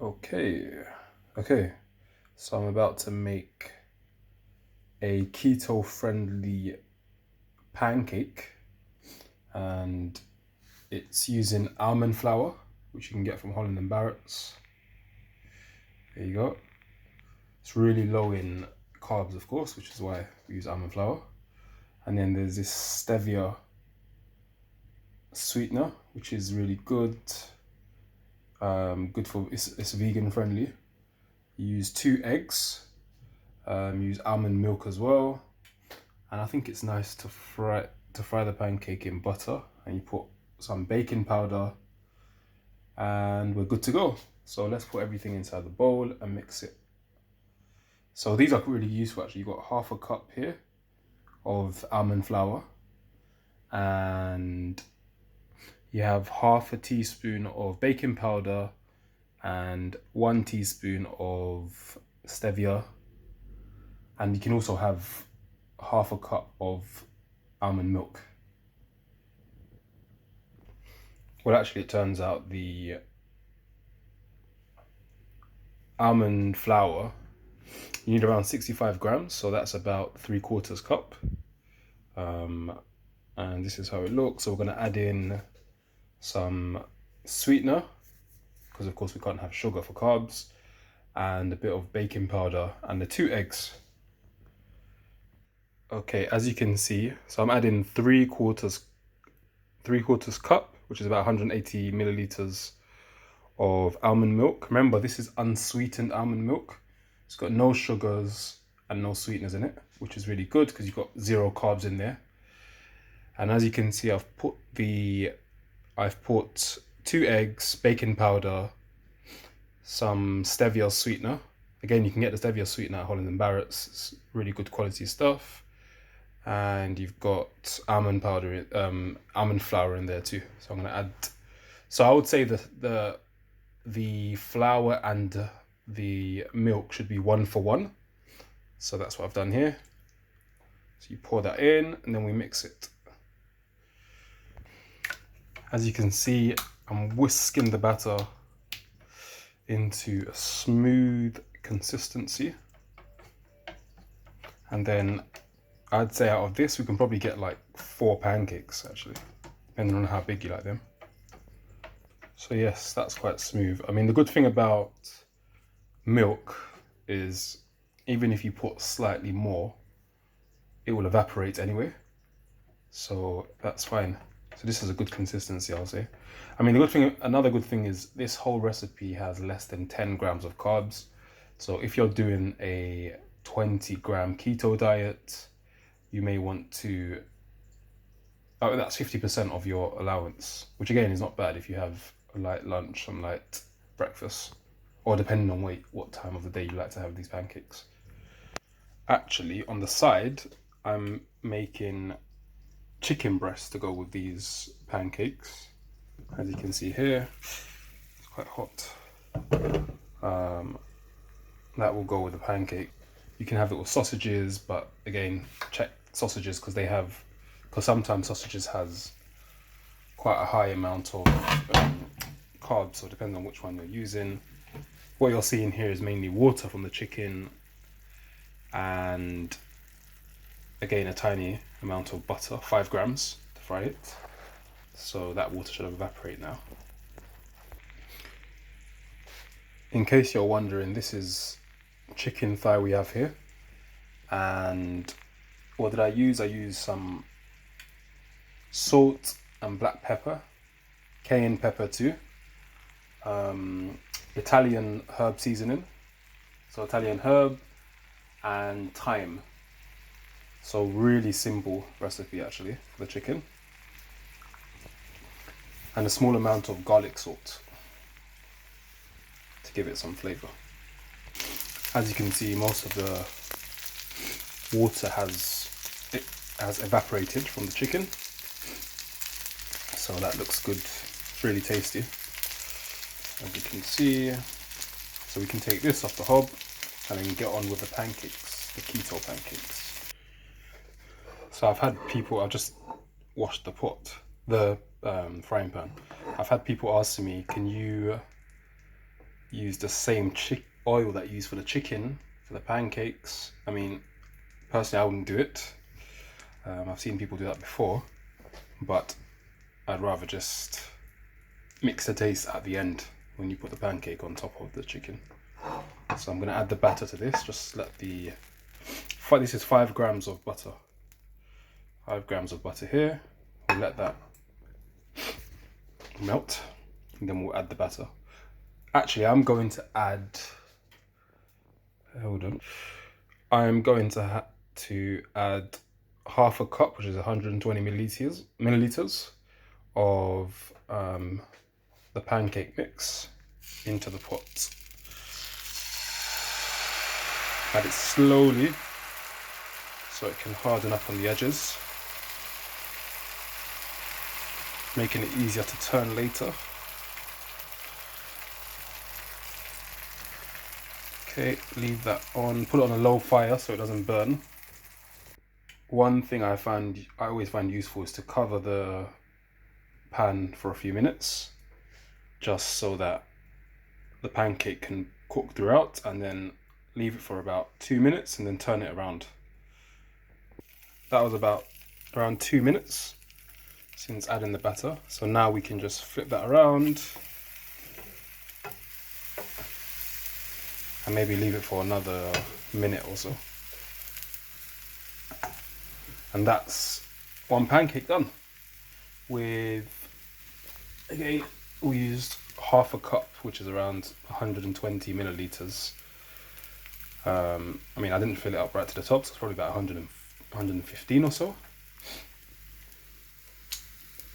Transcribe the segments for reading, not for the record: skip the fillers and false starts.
Okay, so I'm about to make a keto friendly pancake, and it's using almond flour, which you can get from Holland and Barrett's. There you go. It's really low in carbs, of course, which is why we use almond flour. And then there's this stevia sweetener, which is really good. Good for it's vegan friendly. You use 2 eggs. Use almond milk as well, and I think it's nice to fry the pancake in butter, and you put some baking powder, and we're good to go. So let's put everything inside the bowl and mix it. So these are really useful actually. You've got half a cup here of almond flour, and you have half a teaspoon of baking powder and 1 teaspoon of stevia, and you can also have half a cup of almond milk. Well, actually, it turns out the almond flour, you need around 65 grams, so that's about 3/4 cup. And this is how it looks. So we're going to add in some sweetener, because of course we can't have sugar for carbs, and a bit of baking powder and the 2 eggs. Okay, as you can see, so I'm adding 3/4 cup, which is about 180 milliliters of almond milk. Remember, this is unsweetened almond milk. It's got no sugars and no sweeteners in it, which is really good because you've got 0 carbs in there. And as you can see, I've put 2 eggs, baking powder, some stevia sweetener. Again, you can get the stevia sweetener at Holland and Barrett's. It's really good quality stuff. And you've got almond powder, almond flour in there too. So I'm gonna add. So I would say the flour and the milk should be 1 for 1. So that's what I've done here. So you pour that in, and then we mix it. As you can see, I'm whisking the batter into a smooth consistency. And then I'd say out of this, we can probably get like 4 pancakes actually, depending on how big you like them. So yes, that's quite smooth. I mean, the good thing about milk is even if you put slightly more, it will evaporate anyway. So that's fine. So this is a good consistency, I'll say. I mean, another good thing is this whole recipe has less than 10 grams of carbs. So if you're doing a 20-gram keto diet, you may want to, that's 50% of your allowance, which again is not bad if you have a light lunch, some light breakfast, or depending on what time of the day you like to have these pancakes. Actually, on the side, I'm making chicken breast to go with these pancakes. As you can see here, it's quite hot. That will go with the pancake. You can have it with sausages, but again, check sausages because sometimes sausages has quite a high amount of carbs, so it depends on which one you're using. What you're seeing here is mainly water from the chicken, and again a tiny amount of butter, 5 grams to fry it. So that water should evaporate now. In case you're wondering, this is chicken thigh we have here. And what did I use? I used some salt and black pepper, cayenne pepper too, Italian herb seasoning, so Italian herb, and thyme. So really simple recipe actually for the chicken. And a small amount of garlic salt to give it some flavor. As you can see, most of the water has evaporated from the chicken. So that looks good. It's really tasty, as you can see. So we can take this off the hob and then get on with the pancakes, the keto pancakes. So I've just washed the pot, the frying pan. I've had people ask me, can you use the same oil that you use for the chicken, for the pancakes. I mean, personally, I wouldn't do it. I've seen people do that before, but I'd rather just mix the taste at the end when you put the pancake on top of the chicken. So I'm going to add the batter to this. Just let this is 5 grams of butter. 5 grams of butter here. We'll let that melt, and then we'll add the batter. Actually, I'm going to add, hold on. I'm going to add half a cup, which is 120 milliliters of the pancake mix into the pot. Add it slowly so it can harden up on the edges, making it easier to turn later. Okay, leave that on, put it on a low fire so it doesn't burn. One thing I always find useful is to cover the pan for a few minutes, just so that the pancake can cook throughout, and then leave it for about 2 minutes and then turn it around. That was about around 2 minutes since adding the batter. So now we can just flip that around and maybe leave it for another minute or so. And that's one pancake done. With, again, we used half a cup, which is around 120 milliliters. I mean, I didn't fill it up right to the top, so it's probably about 115 or so.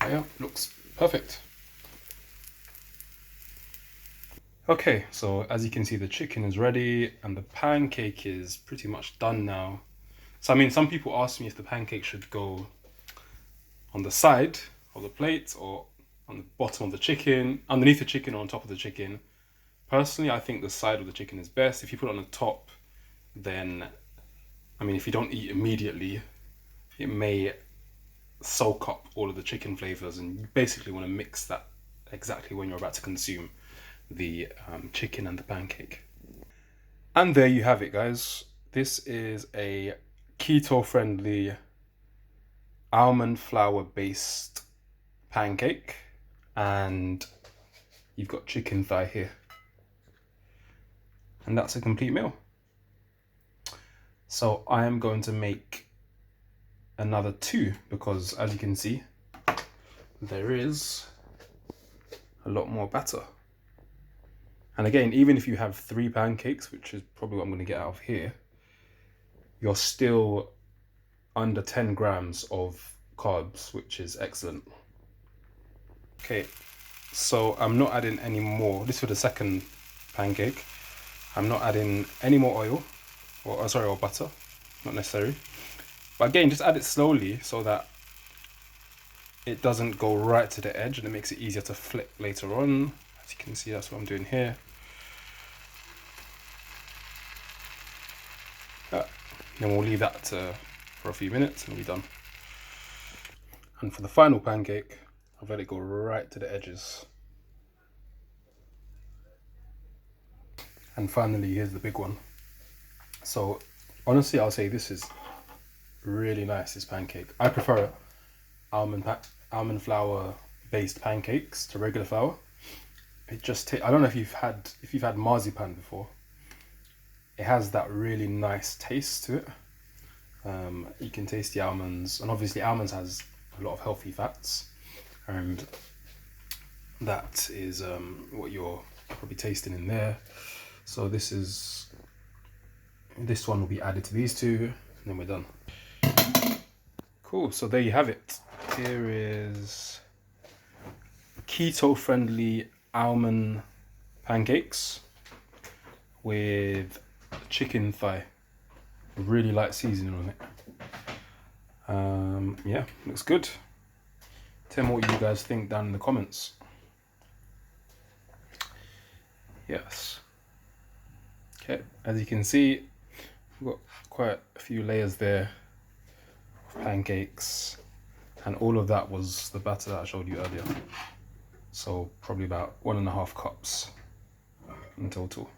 Yeah, looks perfect. Okay, so as you can see, the chicken is ready and the pancake is pretty much done now. So I mean, some people ask me if the pancake should go on the side of the plate or on the bottom of the chicken, underneath the chicken or on top of the chicken. Personally, I think the side of the chicken is best. If you put it on the top, then, I mean, if you don't eat immediately, it may soak up all of the chicken flavors, and you basically want to mix that exactly when you're about to consume the chicken and the pancake. And there you have it, guys. This is a keto-friendly almond flour based pancake, and you've got chicken thigh here, and that's a complete meal. So I am going to make another 2 because, as you can see, there is a lot more batter. And again, even if you have 3 pancakes, which is probably what I'm going to get out of here, you're still under 10 grams of carbs, which is excellent. Okay, so I'm not adding any more. This for the second pancake. I'm not adding any more oil, or butter, not necessary. But again, just add it slowly so that it doesn't go right to the edge, and it makes it easier to flip later on. As you can see, that's what I'm doing here. Then we'll leave that for a few minutes and we'll be done. And for the final pancake, I've let it go right to the edges. And finally, here's the big one. So honestly, I'll say this is really nice, this pancake. I prefer almond flour based pancakes to regular flour. It just I don't know if you've had marzipan before. It has that really nice taste to it. You can taste the almonds, and obviously almonds has a lot of healthy fats, and that is what you're probably tasting in there. So this one will be added to these 2, and then we're done. Cool, so there you have it. Here is keto-friendly almond pancakes with chicken thigh. Really light seasoning on it. Yeah, looks good. Tell me what you guys think down in the comments. Yes. Okay, as you can see, we've got quite a few layers there of pancakes, and all of that was the batter that I showed you earlier. So probably about 1.5 cups in total.